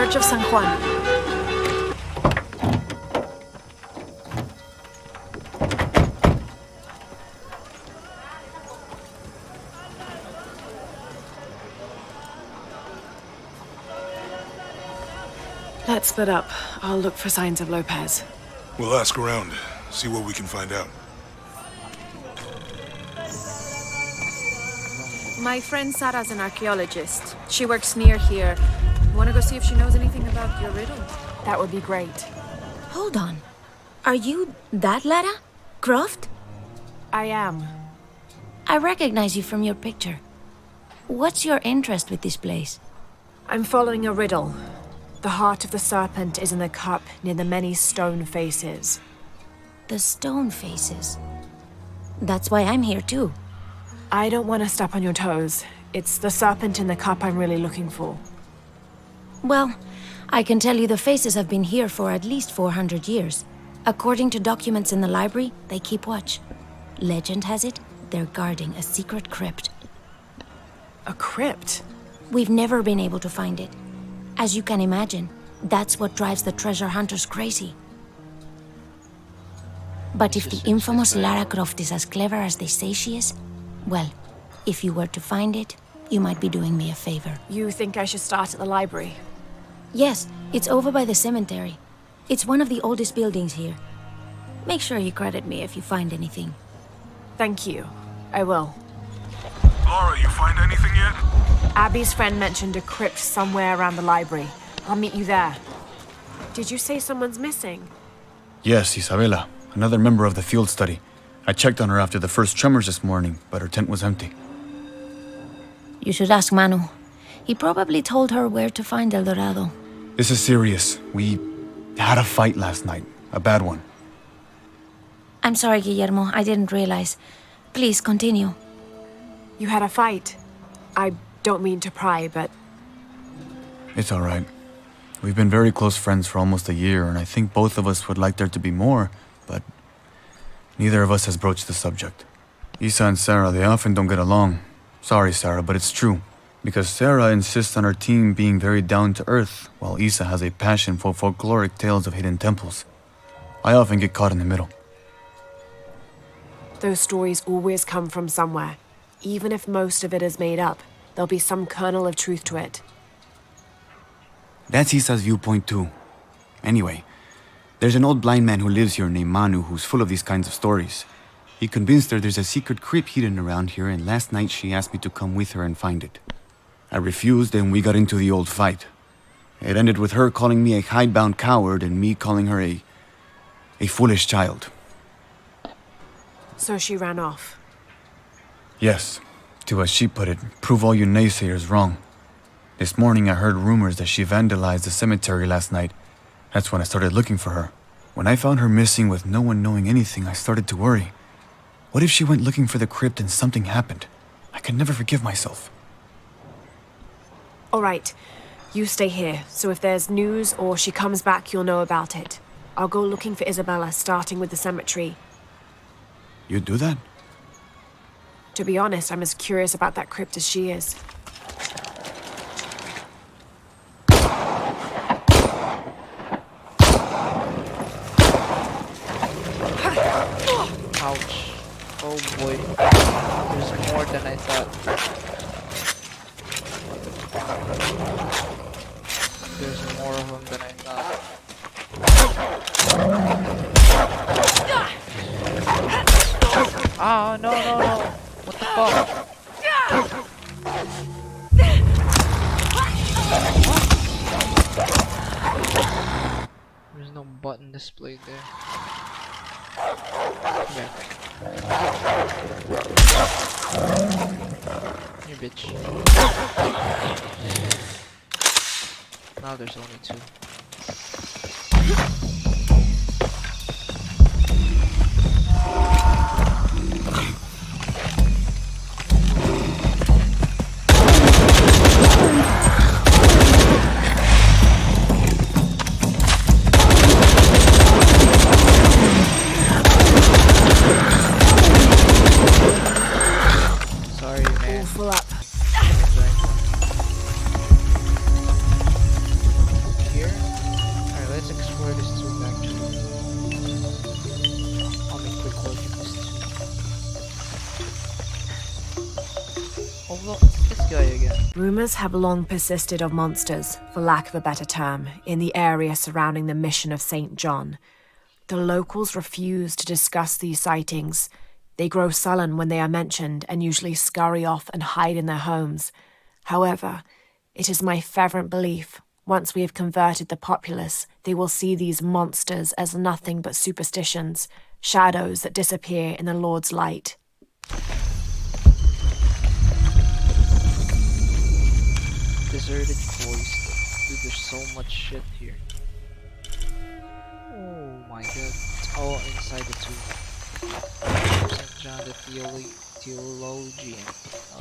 Church of San Juan. Let's split up. I'll look for signs of Lopez. We'll ask around, see what we can find out. My friend Sarah's an archaeologist. She works near here. Want to go see if she knows anything about your riddle? That would be great. Hold on. Are you that Lara? Croft? I am. I recognize you from your picture. What's your interest with this place? I'm following a riddle. The heart of the serpent is in the cup near the many stone faces. The stone faces. That's why I'm here too. I don't want to step on your toes. It's the serpent in the cup I'm really looking for. Well, I can tell you the faces have been here for at least 400 years. According to documents in the library, they keep watch. Legend has it, they're guarding a secret crypt. A crypt? We've never been able to find it. As you can imagine, that's what drives the treasure hunters crazy. But if the infamous Lara Croft is as clever as they say she is, well, if you were to find it, you might be doing me a favor. You think I should start at the library? Yes, it's over by the cemetery. It's one of the oldest buildings here. Make sure you credit me if you find anything. Thank you. I will. Lara, you find anything yet? Abby's friend mentioned a crypt somewhere around the library. I'll meet you there. Did you say someone's missing? Yes, Isabela, another member of the field study. I checked on her after the first tremors this morning, but her tent was empty. You should ask Manu. He probably told her where to find El Dorado. This is serious. We had a fight last night. A bad one. I'm sorry, Guillermo. I didn't realize. Please, continue. You had a fight. I don't mean to pry, but... It's all right. We've been very close friends for almost a year, and I think both of us would like there to be more, but neither of us has broached the subject. Isa and Sarah, they often don't get along. Sorry, Sarah, but it's true. Because Sarah insists on her team being very down-to-earth, while Isa has a passion for folkloric tales of hidden temples. I often get caught in the middle. Those stories always come from somewhere. Even if most of it is made up, there'll be some kernel of truth to it. That's Isa's viewpoint too. Anyway, there's an old blind man who lives here named Manu who's full of these kinds of stories. He convinced her there's a secret crypt hidden around here, and last night she asked me to come with her and find it. I refused, and we got into the old fight. It ended with her calling me a hidebound coward and me calling her a foolish child. So she ran off. Yes, to as she put it, prove all you naysayers wrong. This morning I heard rumors that she vandalized the cemetery last night. That's when I started looking for her. When I found her missing with no one knowing anything, I started to worry. What if she went looking for the crypt and something happened? I could never forgive myself. All right, you stay here, so if there's news or she comes back, you'll know about it. I'll go looking for Isabella, starting with the cemetery. You'd do that? To be honest, I'm as curious about that crypt as she is. Ouch. Oh boy. There's more than I thought. There's more of them than I thought. Oh, no, no, no. What the fuck? There's no button displayed there. Yeah. You bitch. Now there's only two. Sorry, man. Full up. Well, this guy again. Rumors have long persisted of monsters, for lack of a better term, in the area surrounding the mission of St. John. The locals refuse to discuss these sightings. They grow sullen when they are mentioned and usually scurry off and hide in their homes. However, it is my fervent belief, once we have converted the populace, they will see these monsters as nothing but superstitions, shadows that disappear in the Lord's light. Deserted forest. Dude, there's so much shit here. Oh my god. It's all inside the tomb. St. John the Theologian.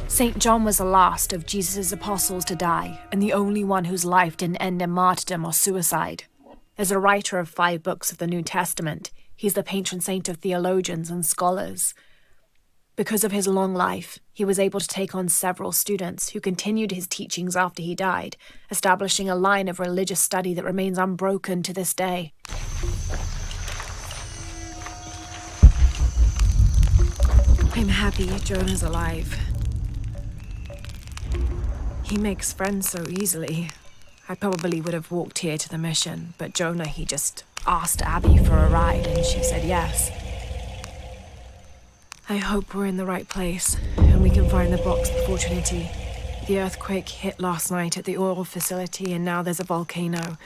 St. John was the last of Jesus' apostles to die, and the only one whose life didn't end in martyrdom or suicide. As a writer of 5 books of the New Testament, he's the patron saint of theologians and scholars. Because of his long life, he was able to take on several students who continued his teachings after he died, establishing a line of religious study that remains unbroken to this day. I'm happy Jonah's alive. He makes friends so easily. I probably would have walked here to the mission, but Jonah, he just asked Abby for a ride and she said yes. I hope we're in the right place and we can find the box before Trinity. The earthquake hit last night at the oil facility and now there's a volcano.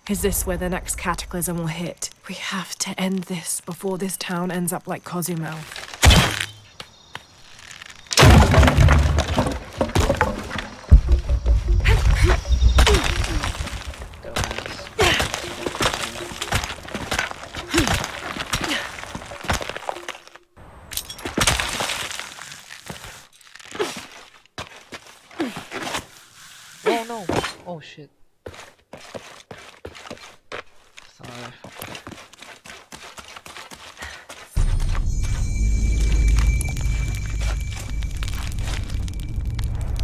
Is this where the next cataclysm will hit? We have to end this before this town ends up like Cozumel. Oh no! Oh shit. Sorry.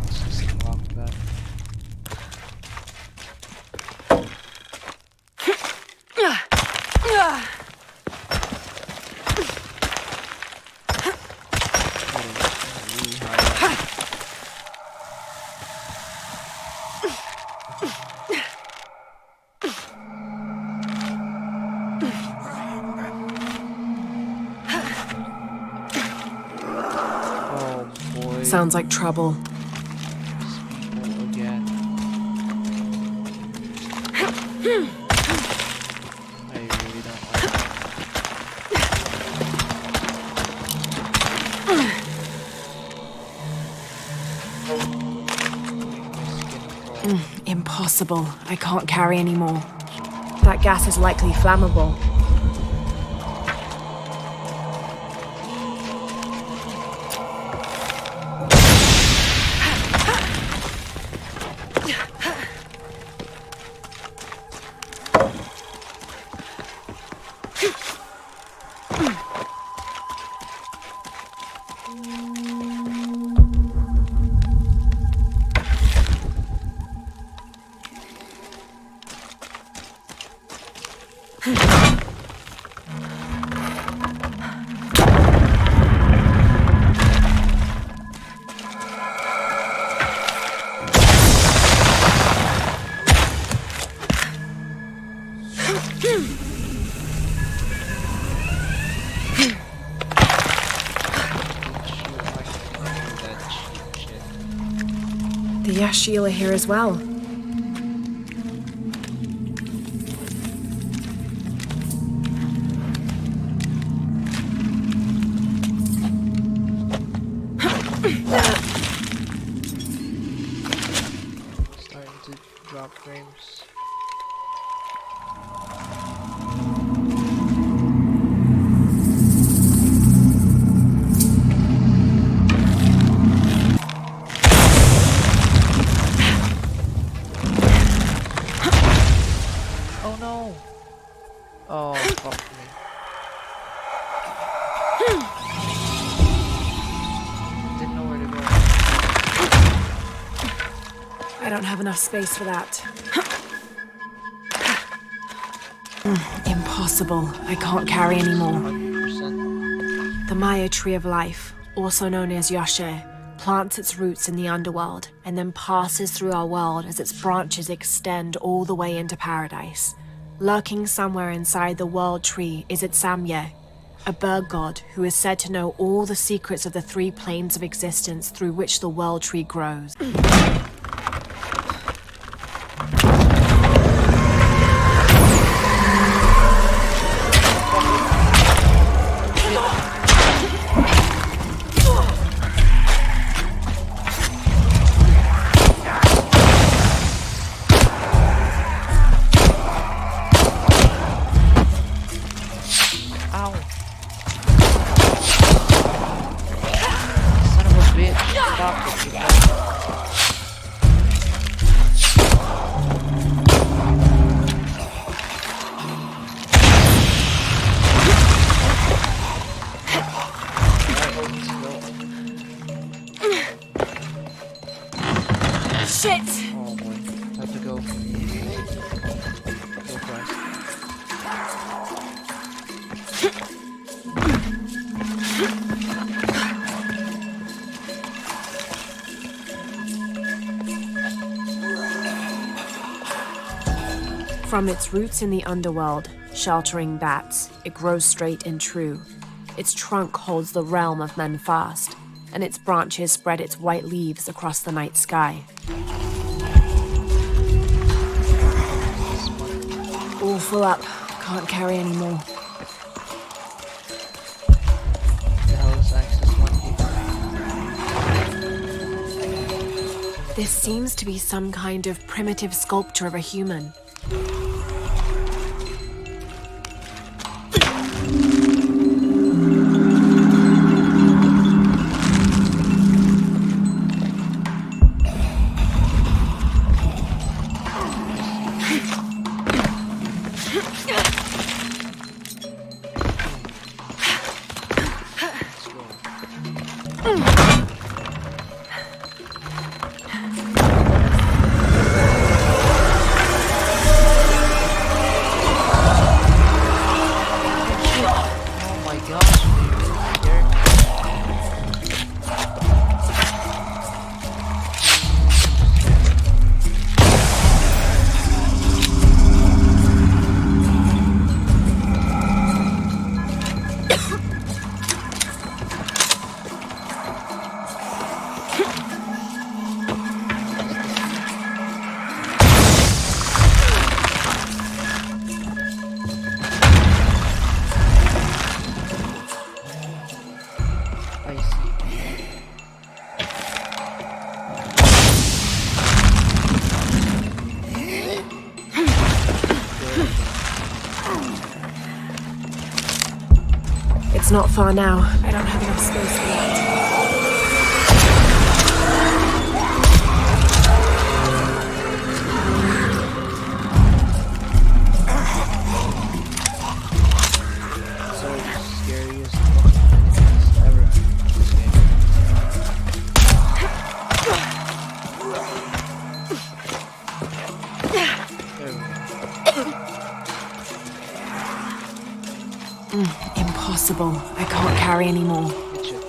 Let's just walk back. Really high up. Oh boy. Sounds like trouble. People again. I really don't like it. Impossible. I can't carry anymore. That gas is likely flammable. The Yashil are here as well. Starting to drop frames. Oh no! Oh, fuck me. Didn't know where to go. I don't have enough space for that. Impossible. I can't carry anymore. 100%. The Maya Tree of Life, also known as Yashe, plants its roots in the underworld and then passes through our world as its branches extend all the way into paradise. Lurking somewhere inside the world tree is its Samye, a bird god who is said to know all the secrets of the 3 planes of existence through which the world tree grows. Ow! Son of a bitch! Stop it, you guys. Shit! Oh boy, have to go. Go Christ. From its roots in the underworld, sheltering bats, it grows straight and true. Its trunk holds the realm of men fast, and its branches spread its white leaves across the night sky. All full up. Can't carry any more. The hell is Access Monkey? This seems to be some kind of primitive sculpture of a human. Oh my gosh, dude. Scared. I see. It's not far now. I don't have enough space for that. So scariest fucking enemies ever in this game. There we go. Impossible. I can't carry any more. Good shit.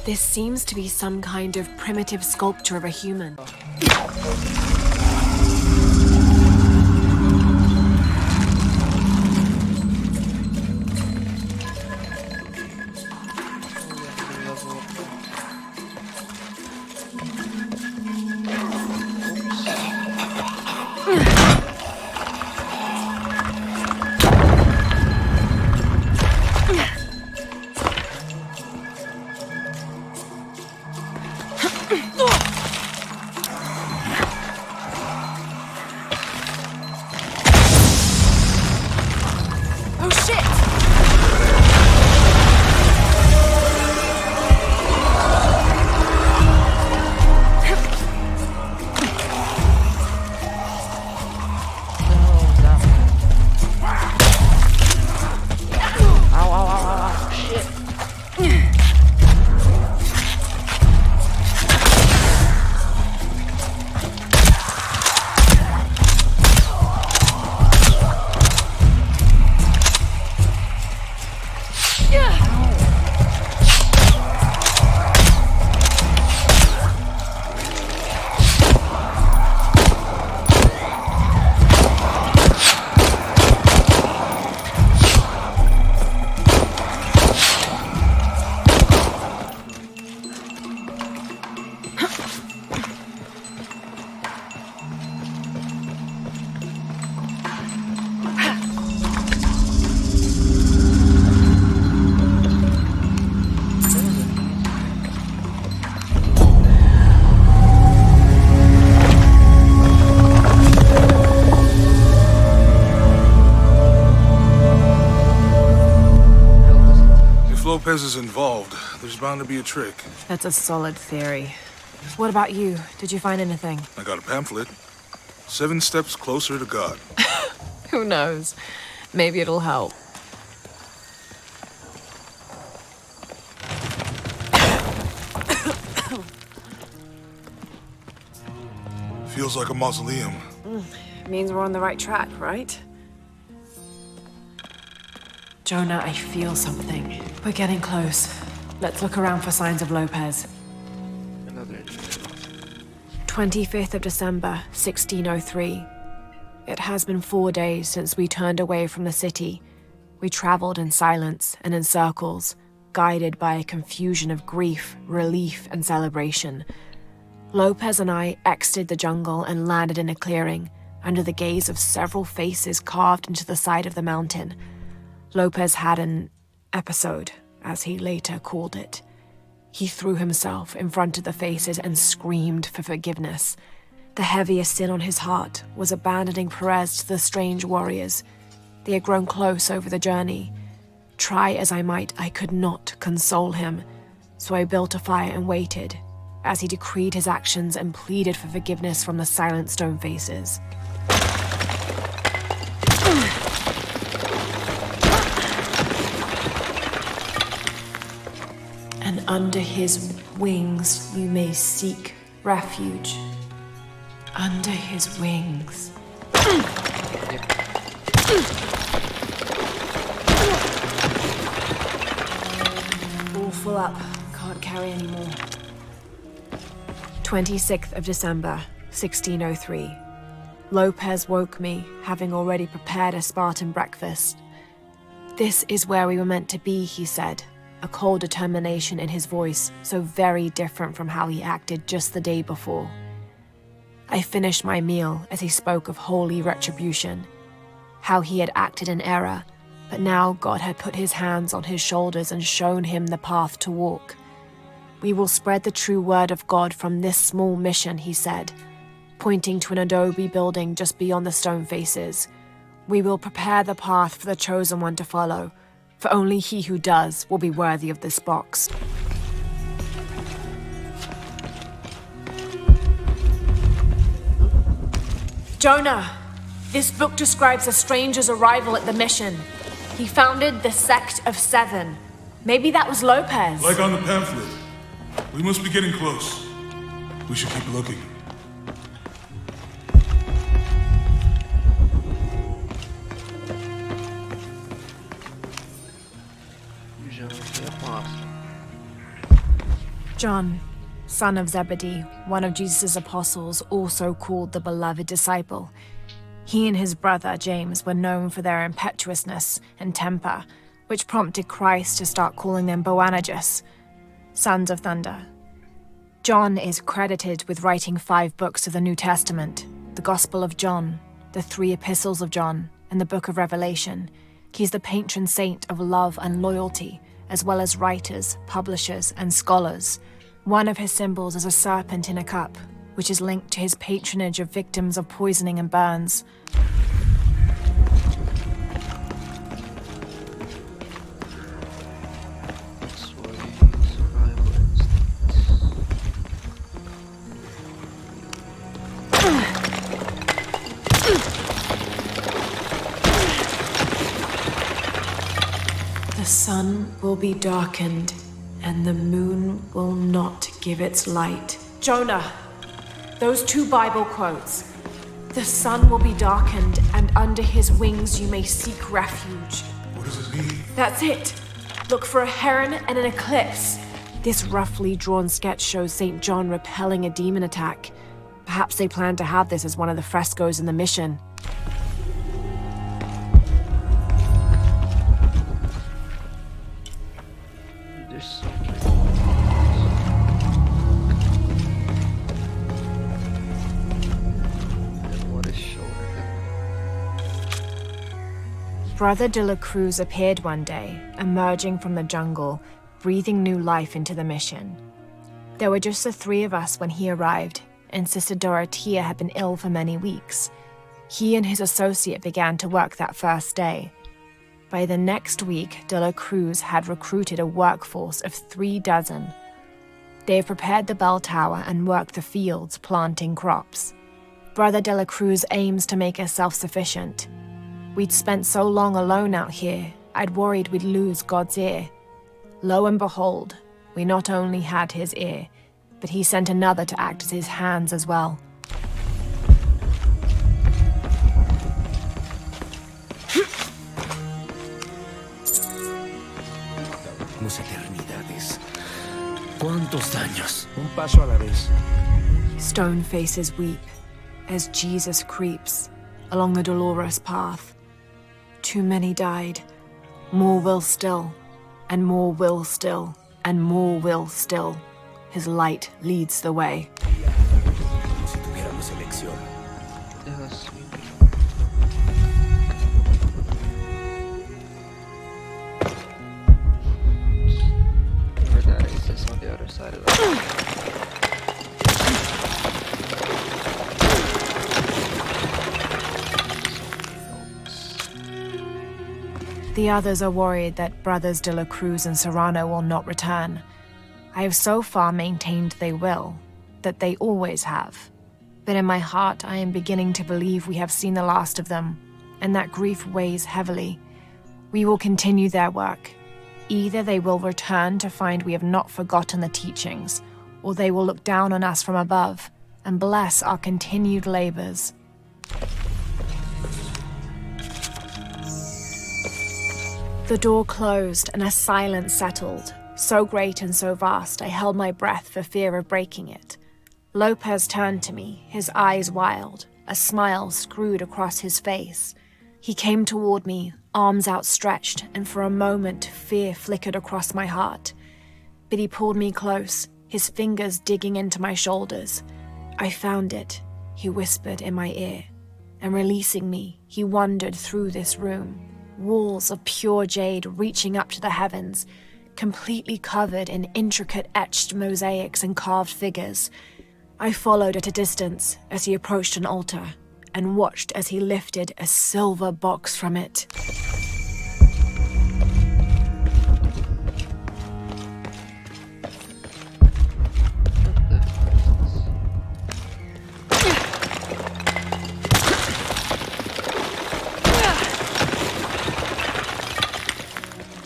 This seems to be some kind of primitive sculpture of a human. Lopez is involved, there's bound to be a trick. That's a solid theory. What about you? Did you find anything? I got a pamphlet. 7 Steps Closer to God. Who knows? Maybe it'll help. Feels like a mausoleum. Means we're on the right track, right? Jonah, I feel something. We're getting close. Let's look around for signs of Lopez. Another 25th of December, 1603. It has been 4 days since we turned away from the city. We traveled in silence and in circles, guided by a confusion of grief, relief, and celebration. Lopez and I exited the jungle and landed in a clearing, under the gaze of several faces carved into the side of the mountain. Lopez had an episode, as he later called it. He threw himself in front of the faces and screamed for forgiveness. The heaviest sin on his heart was abandoning Perez to the strange warriors. They had grown close over the journey. Try as I might, I could not console him, so I built a fire and waited, as he decreed his actions and pleaded for forgiveness from the silent stone faces. And under his wings you may seek refuge. Under his wings. All full up. Can't carry any more. 26th of December, 1603. Lopez woke me, having already prepared a Spartan breakfast. This is where we were meant to be, he said, a cold determination in his voice, so very different from how he acted just the day before. I finished my meal as he spoke of holy retribution, how he had acted in error, but now God had put his hands on his shoulders and shown him the path to walk. We will spread the true word of God from this small mission, he said, pointing to an adobe building just beyond the stone faces. We will prepare the path for the chosen one to follow, for only he who does will be worthy of this box. Jonah, this book describes a stranger's arrival at the mission. He founded the Sect of Seven. Maybe that was Lopez. Like on the pamphlet. We must be getting close. We should keep looking. John the Apostle. John, son of Zebedee, one of Jesus' apostles, also called the beloved disciple. He and his brother, James, were known for their impetuousness and temper, which prompted Christ to start calling them Boanerges, sons of thunder. John is credited with writing 5 books of the New Testament, the Gospel of John, the 3 epistles of John, and the Book of Revelation. He's the patron saint of love and loyalty, as well as writers, publishers, and scholars. One of his symbols is a serpent in a cup, which is linked to his patronage of victims of poisoning and burns. That's why survival instinct. The sun will be darkened, and the moon will not give its light. Jonah, those 2 Bible quotes. The sun will be darkened, and under his wings you may seek refuge. What does it mean? That's it. Look for a heron and an eclipse. This roughly drawn sketch shows St. John repelling a demon attack. Perhaps they plan to have this as one of the frescoes in the mission. There's something. And what is showing them? Brother de la Cruz appeared one day, emerging from the jungle, breathing new life into the mission. There were just the 3 of us when he arrived, and Sister Dorothea had been ill for many weeks. He and his associate began to work that first day. By the next week, De La Cruz had recruited a workforce of 36. They have prepared the bell tower and worked the fields, planting crops. Brother De La Cruz aims to make us self-sufficient. We'd spent so long alone out here, I'd worried we'd lose God's ear. Lo and behold, we not only had his ear, but he sent another to act as his hands as well. Eternidades. ¿Cuántos años? Un paso a la vez. Stone faces weep as Jesus creeps along the dolorous path. Too many died. More will still, and more will still, and more will still. His light leads the way. Como si tuviéramos elección. Verdad, is on the other side of that. The others are worried that brothers De La Cruz and Serrano will not return. I have so far maintained they will, that they always have. But in my heart, I am beginning to believe we have seen the last of them, and that grief weighs heavily. We will continue their work. Either they will return to find we have not forgotten the teachings, or they will look down on us from above and bless our continued labors. The door closed and a silence settled, so great and so vast I held my breath for fear of breaking it. Lopez turned to me, his eyes wild, a smile screwed across his face. He came toward me, arms outstretched, and for a moment fear flickered across my heart. But he pulled me close, his fingers digging into my shoulders. I found it, he whispered in my ear, and releasing me, he wandered through this room. Walls of pure jade reaching up to the heavens, completely covered in intricate etched mosaics and carved figures. I followed at a distance as he approached an altar and watched as he lifted a silver box from it.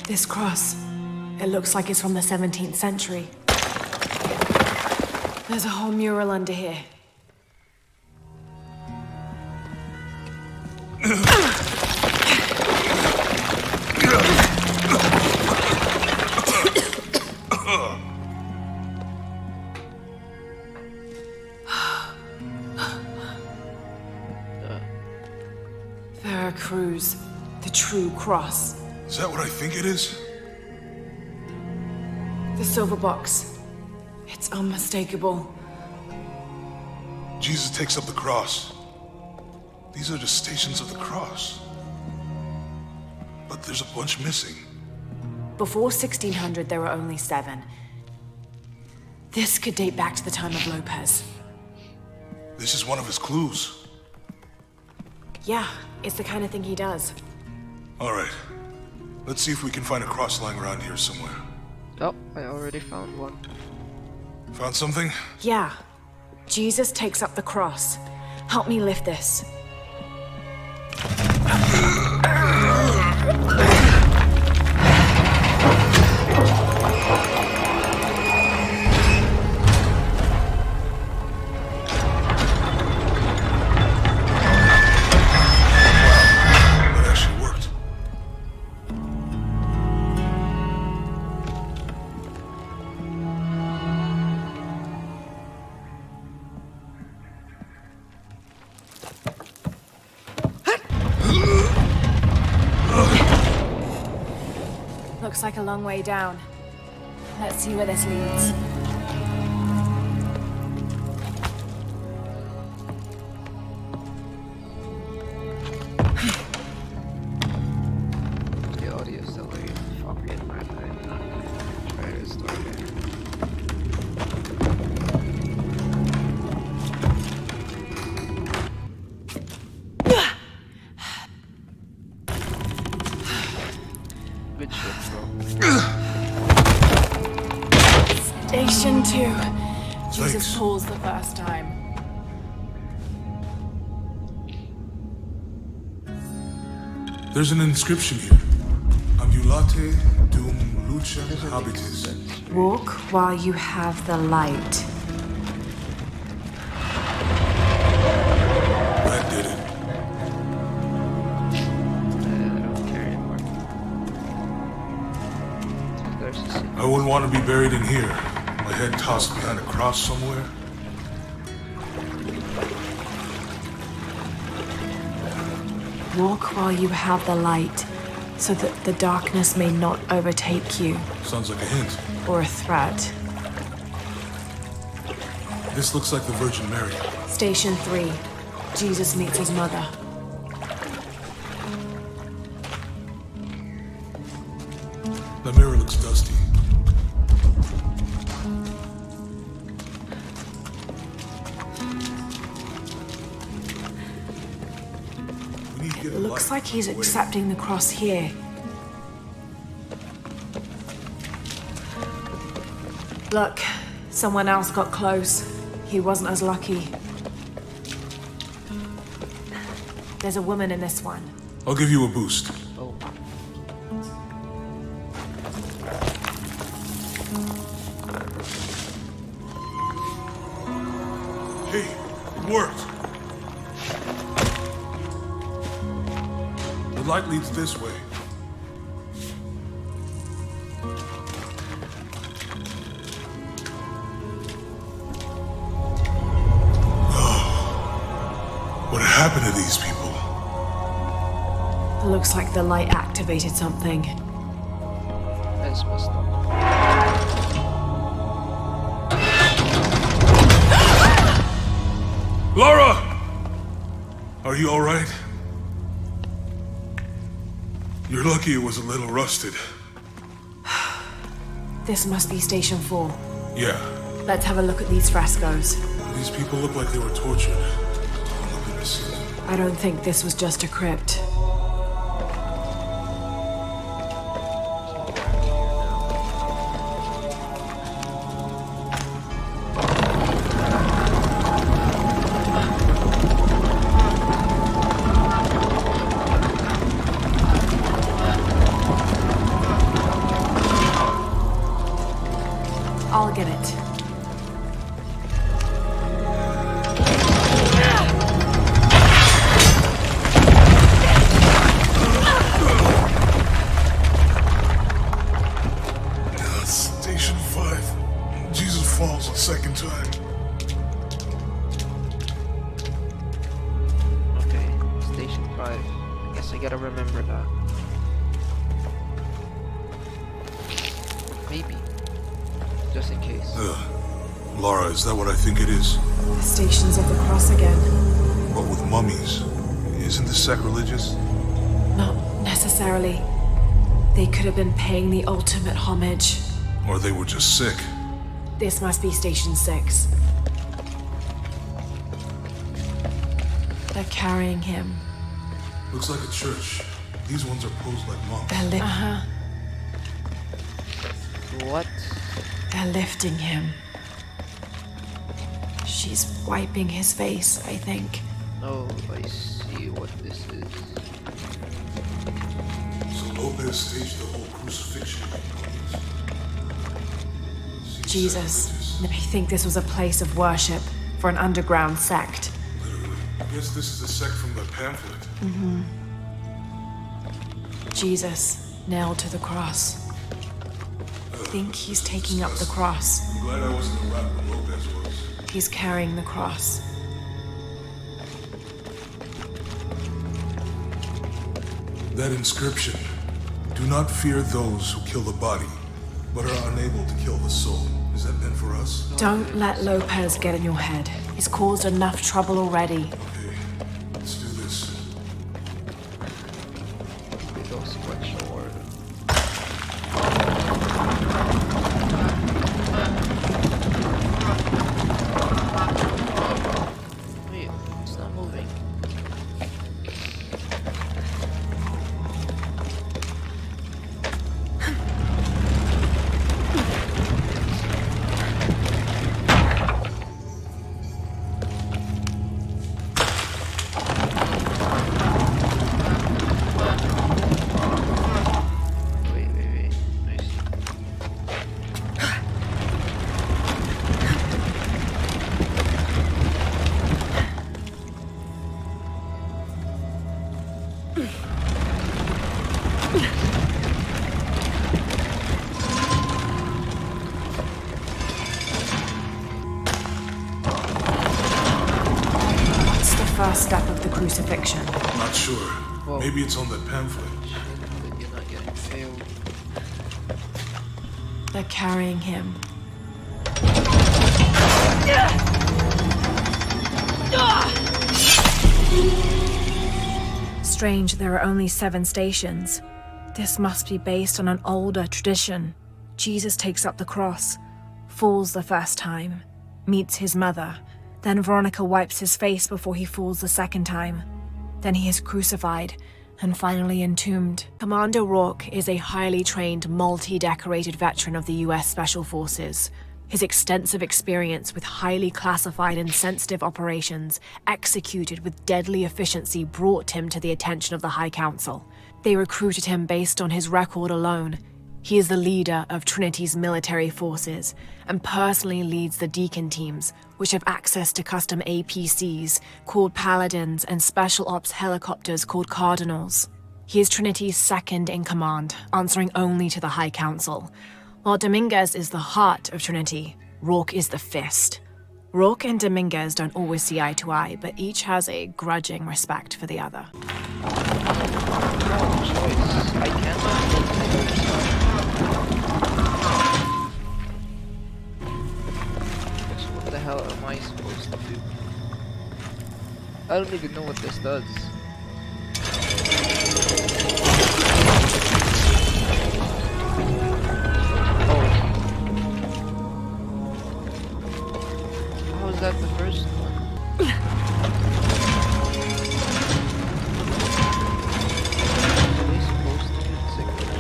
This cross, it looks like it's from the 17th century. There's a whole mural under here. Veracruz, the true cross. Is that what I think it is? The silver box. It's unmistakable. Jesus takes up the cross. These are the stations of the cross. But there's a bunch missing. Before 1600, there were only 7. This could date back to the time of Lopez. This is one of his clues. Yeah, it's the kind of thing he does. All right. Let's see if we can find a cross lying around here somewhere. Oh, I already found one. Found something? Yeah. Jesus takes up the cross. Help me lift this. That actually worked. Looks like a long way down. Let's see where this leads. The audio is delayed. Fucking my life. Try to start it. Good shit, bro. Station 2. Thanks. Jesus paused the first time. There's an inscription here. Ambulate dum lucem habitis. Walk while you have the light. That did it. I don't care anymore. There's a secret. I wouldn't want to be buried in here. My head tossed behind a cross somewhere. Walk while you have the light, so that the darkness may not overtake you, Sounds like a hint. or a threat. This looks like the Virgin Mary. Station 3. Jesus meets his mother. The mirror looks dusty. We need to get a Looks light. like he's Wait. accepting the cross here. Look, someone else got close. He wasn't as lucky. There's a woman in this one. I'll give you a boost. Oh. Hey, it worked. The light leads this way. What happened to these people? Looks like the light activated something. That's messed up. Lara! Are you alright? You're lucky it was a little rusted. This must be Station 4. Yeah, Let's have a look at these frescoes. these people look like they were tortured. Oh my goodness. I don't think this was just a crypt. I'll get it. Station 5. Jesus falls a second time. Okay, Station 5. I guess I gotta remember that. Maybe. Just in case. Lara, is that what I think it is? The Stations of the Cross again. But with mummies. Isn't this sacrilegious? Not necessarily. They could have been paying the ultimate homage. Or they were just sick? This must be Station 6. They're carrying him. Looks like a church. These ones are posed like monks. What? They're lifting him. She's wiping his face, I think. Oh, I see what this is. So Lopez staged the whole crucifixion. Seems Jesus. sacrilegious. I think this was a place of worship for an underground sect. Literally. I guess this is a sect from the pamphlet. Jesus, nailed to the cross. I think he's taking up the cross. I'm glad I wasn't the rat when Lopez was. He's carrying the cross. That inscription. Do not fear those who kill the body, but are unable to kill the soul. Is that meant for us? Don't let Lopez get in your head. He's caused enough trouble already. Okay, let's do this. We go sequential order. Wait, it's not moving. crucifixion. Not sure. Whoa. Maybe it's on that pamphlet. Shit, you're not getting failed. They're carrying him. Strange, there are only 7 stations. This must be based on an older tradition. Jesus takes up the cross, falls the first time, meets his mother. Then Veronica wipes his face before he falls the second time. Then he is crucified and finally entombed. Commander Rourke is a highly trained, multi-decorated veteran of the US Special Forces. His extensive experience with highly classified and sensitive operations executed with deadly efficiency brought him to the attention of the High Council. They recruited him based on his record alone. He is the leader of Trinity's military forces and personally leads the Deacon teams, which have access to custom APCs called Paladins and special ops helicopters called Cardinals. He is Trinity's second in command, answering only to the High Council. While Dominguez is the heart of Trinity, Rourke is the fist. Rourke and Dominguez don't always see eye to eye, but each has a grudging respect for the other. Wrong choice. I can't. So what the hell am I supposed to do? I don't even know what this does. How is that the first one? Are they supposed to do the second one?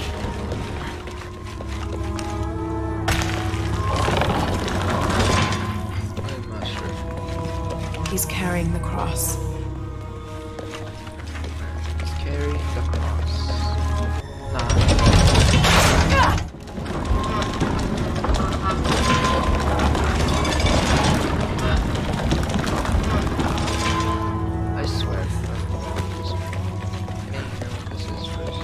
I'm not sure. He's carrying the cross. He's carrying the cross. Nah. I swear. This may know what this is first.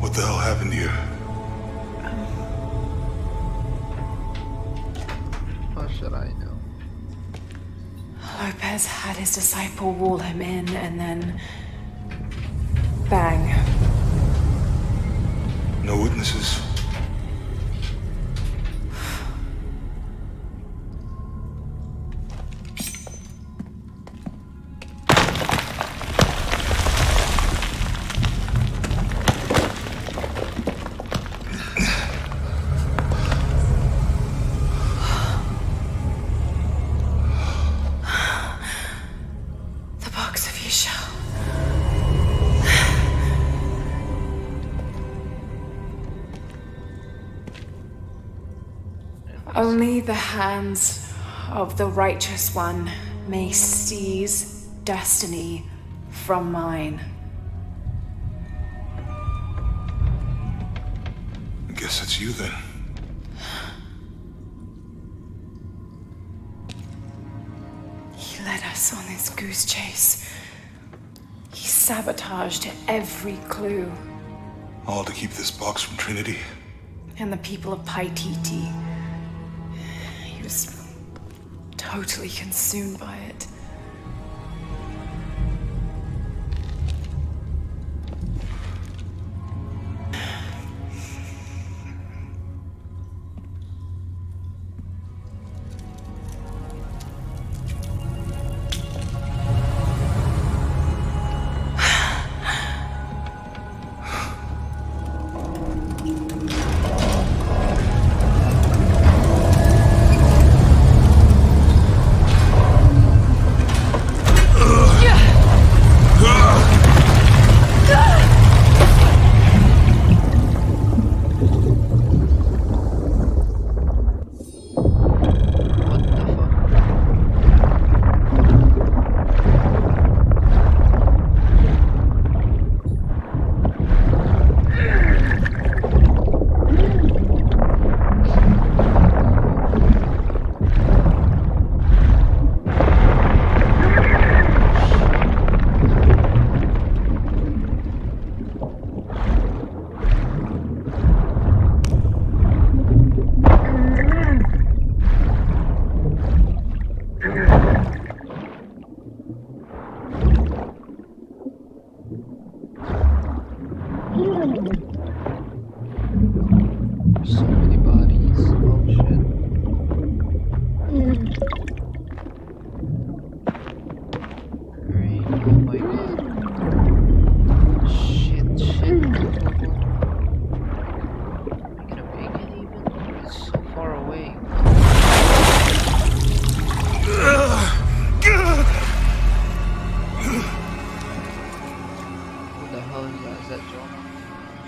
What the hell happened here? How should I know? Lopez had his disciple wall him in, and then... bang. No witnesses? The box of Yeshua. Only the hands of the righteous one may seize destiny from mine. I guess it's you then. He led us on this goose chase. He sabotaged every clue. All to keep this box from Trinity? And the people of Paititi. He was totally consumed by it. So many bodies. Oh shit. Alright, oh my god. Shit. Am I gonna make it even? It's so far away. Who the hell is that? Is that Jonah?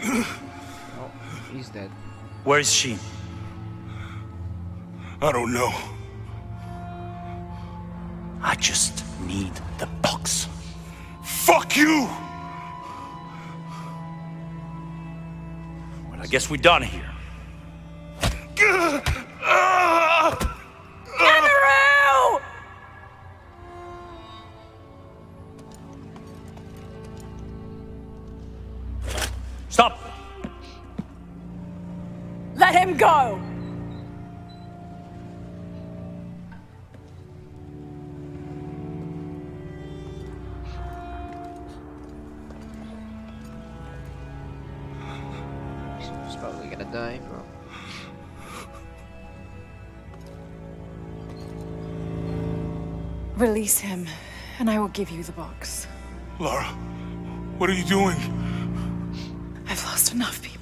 Oh, he's dead. Where is she? I don't know. I just need the box. Fuck you! Well, I guess we're done here. Amaru! Stop! Let him go! He's probably gonna die, bro. Release him, and I will give you the box. Lara, what are you doing? I've lost enough people.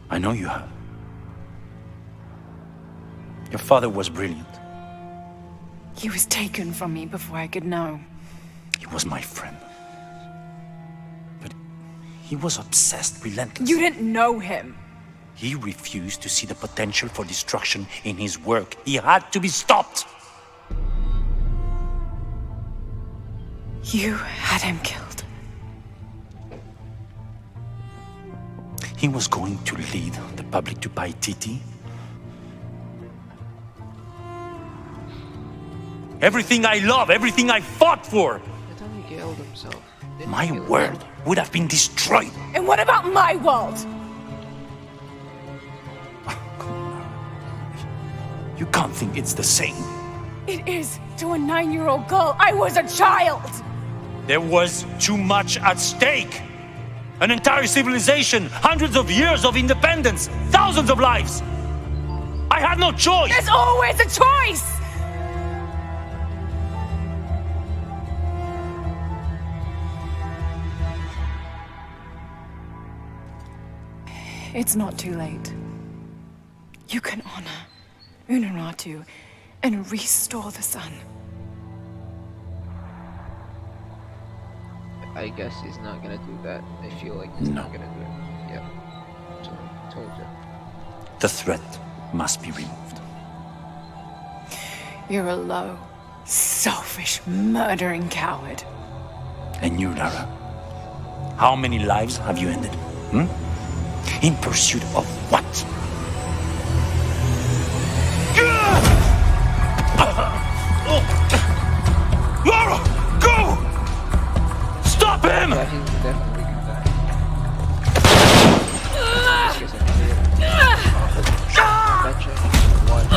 I know you have. Your father was brilliant. He was taken from me before I could know. He was my friend. But he was obsessed, relentless. You didn't know him. He refused to see the potential for destruction in his work. He had to be stopped. You had him killed. He was going to lead the public to Paititi. Everything I love, everything I fought for, I thought he killed himself. Didn't my he kill world himself? would have been destroyed. And what about my world? You can't think it's the same. It is to a 9-year-old girl. I was a child. There was too much at stake. An entire civilization, hundreds of years of independence, thousands of lives. I had no choice. There's always a choice. It's not too late. You can honor Unuratu and restore the sun. I guess he's not gonna do that. I feel like he's not gonna do it. Yeah. Told you. The threat must be removed. You're a low, selfish, murdering coward. And you, Lara, how many lives have you ended? In pursuit of what? Lara, go! Stop him! Yeah, he's definitely gonna die. This guy's a betcha. One.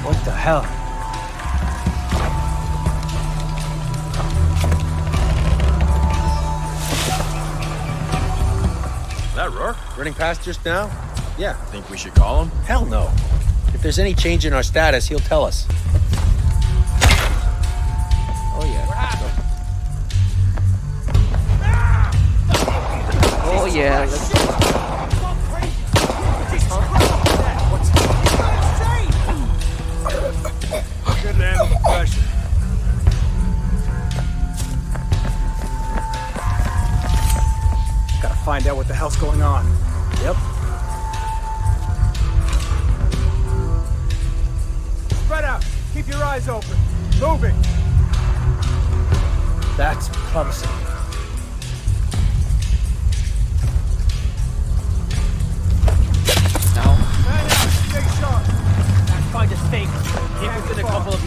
What the hell? That Rourke? Running past just now? Yeah. Think we should call him? Hell no. If there's any change in our status, he'll tell us. Oh yeah. Oh yeah. Let's go. Good to handle the pressure. Gotta find out what the hell's going on. Yep. Spread out. Keep your eyes open. Moving. That's promising.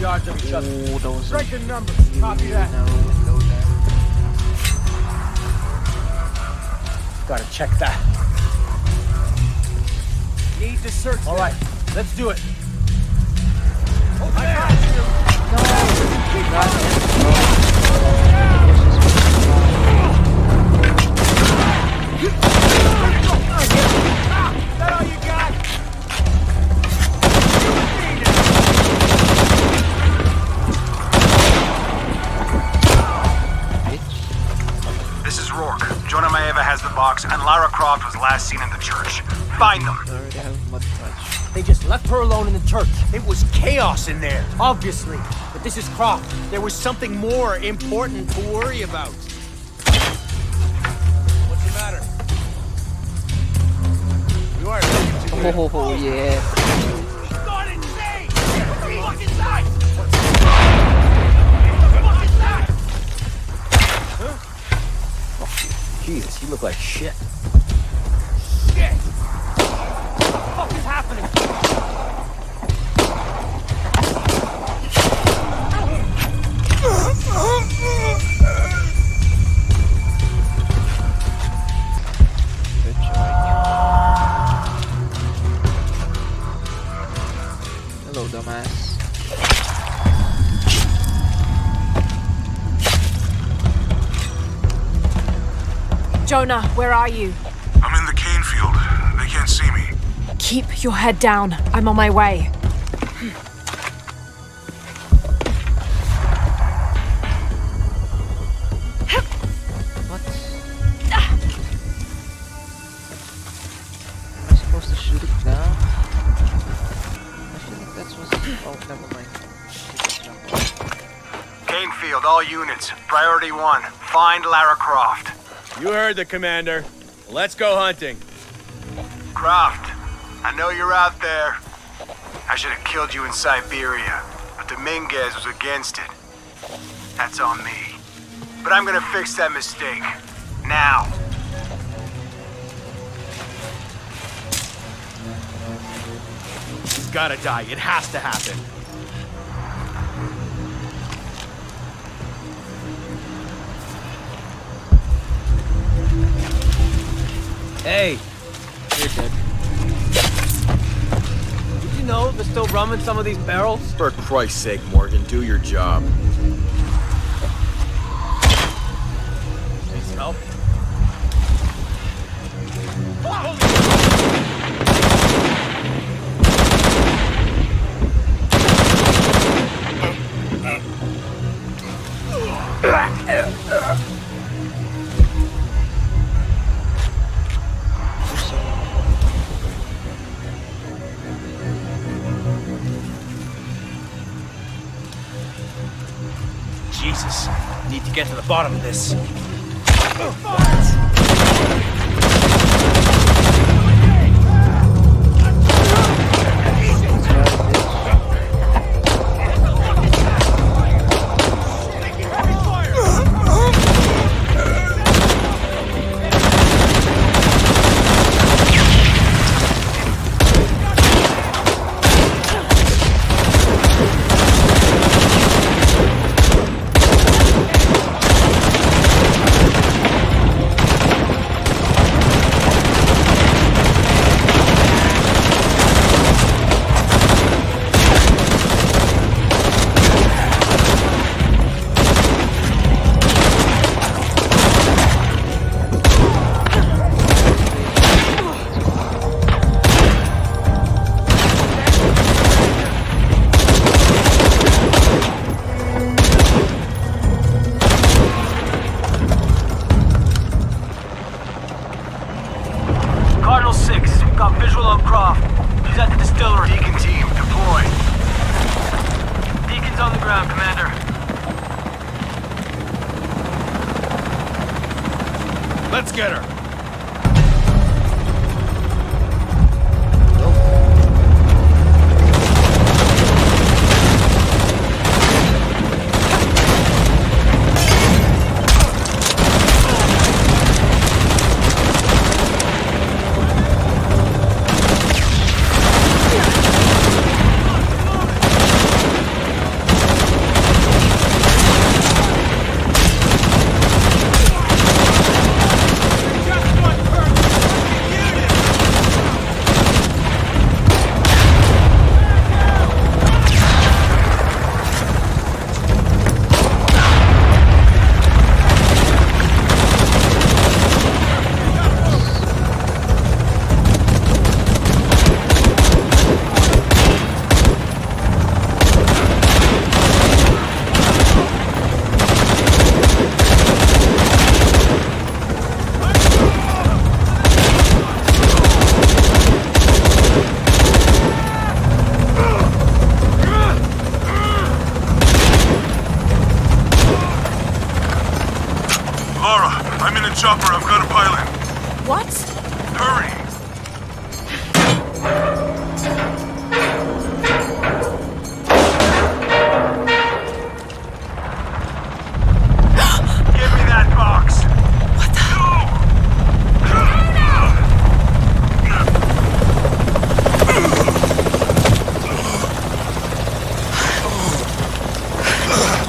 yards of each other. Oh, that was Strengthen numbers. really, Copy really that. narrow window there. Gotta check that. Need to search. All right, let's do it. Is that all you got? This is Rourke. Jonah Maeva has the box, and Lara Croft was last seen in the church. Find them! I already have mud touch. They just left her alone in the church. It was chaos in there, obviously. But this is Croft. There was something more important to worry about. What's the matter? You are looking to do. Oh, yeah. Start insane! What the fuck is that? Jesus, you look like shit. Shit! What the fuck is happening? Good job. Hello, dumbass. Jonah, where are you? I'm in the cane field. They can't see me. Keep your head down. I'm on my way. What? Am I supposed to shoot it down? I feel like that's what's... Oh, never mind. Canefield, all units. Priority 1. Find Lara Croft. You heard the commander. Let's go hunting. Croft, I know you're out there. I should have killed you in Siberia, but Dominguez was against it. That's on me. But I'm gonna fix that mistake. Now. He's gotta die. It has to happen. Hey, You're dead. did you know there's still rum in some of these barrels? For Christ's sake, Morgan, do your job. Need some help? Jesus, need to get to the bottom of this. Cardinal 6, got visual on Croft. He's at the distillery. Deacon team, deploy. Deacon's on the ground, Commander. Let's get her. I'm in a chopper. I've got a pilot. What? Hurry! Give me that box! What the?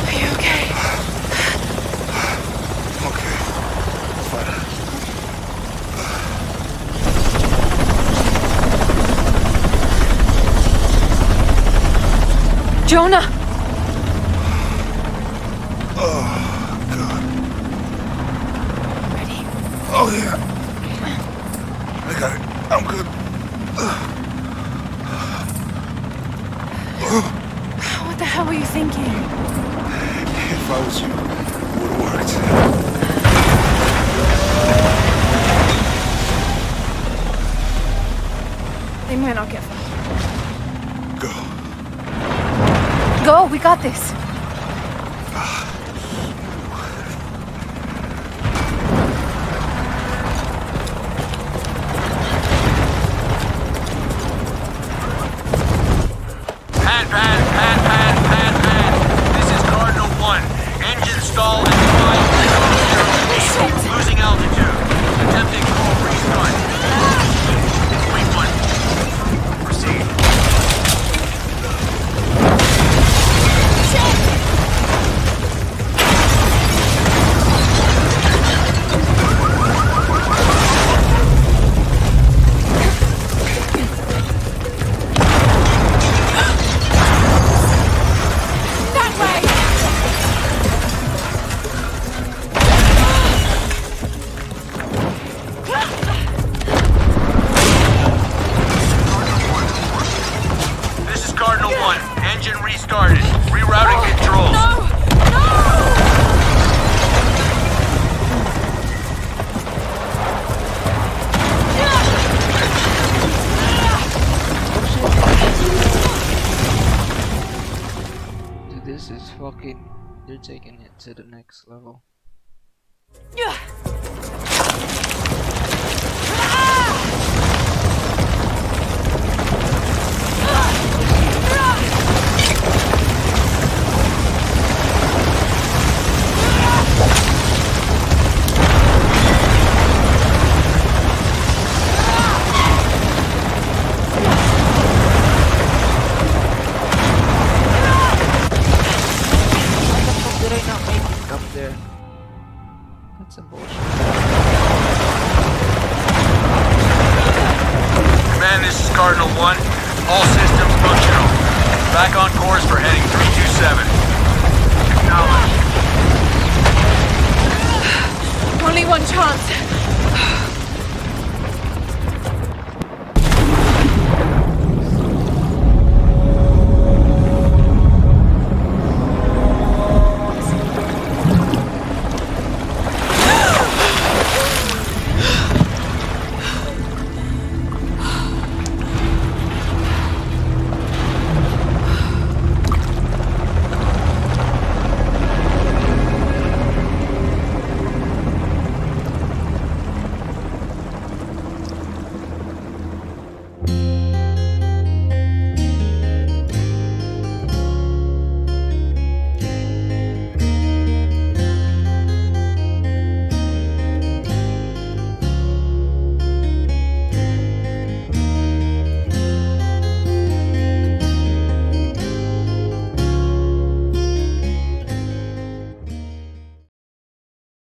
Are you okay? Okay. Fine. Jonah! Oh, God. Ready? Oh, yeah. I got it. I'm good. What the hell were you thinking? If I was you, it would have worked. They might not get far. Go. Go, we got this. Pan. This is Cardinal 1. Engine stall at 5:00. Losing altitude. Attempting full restart. Wait 1. Proceed. This is Cardinal 1. Engine restarted. Rerouting controls. Dude, this is fucking... They're taking it to the next level. Did I not make it up there? That's some bullshit. Command, this is Cardinal 1. All systems functional. Back on course for heading 327. Acknowledged. Only one chance.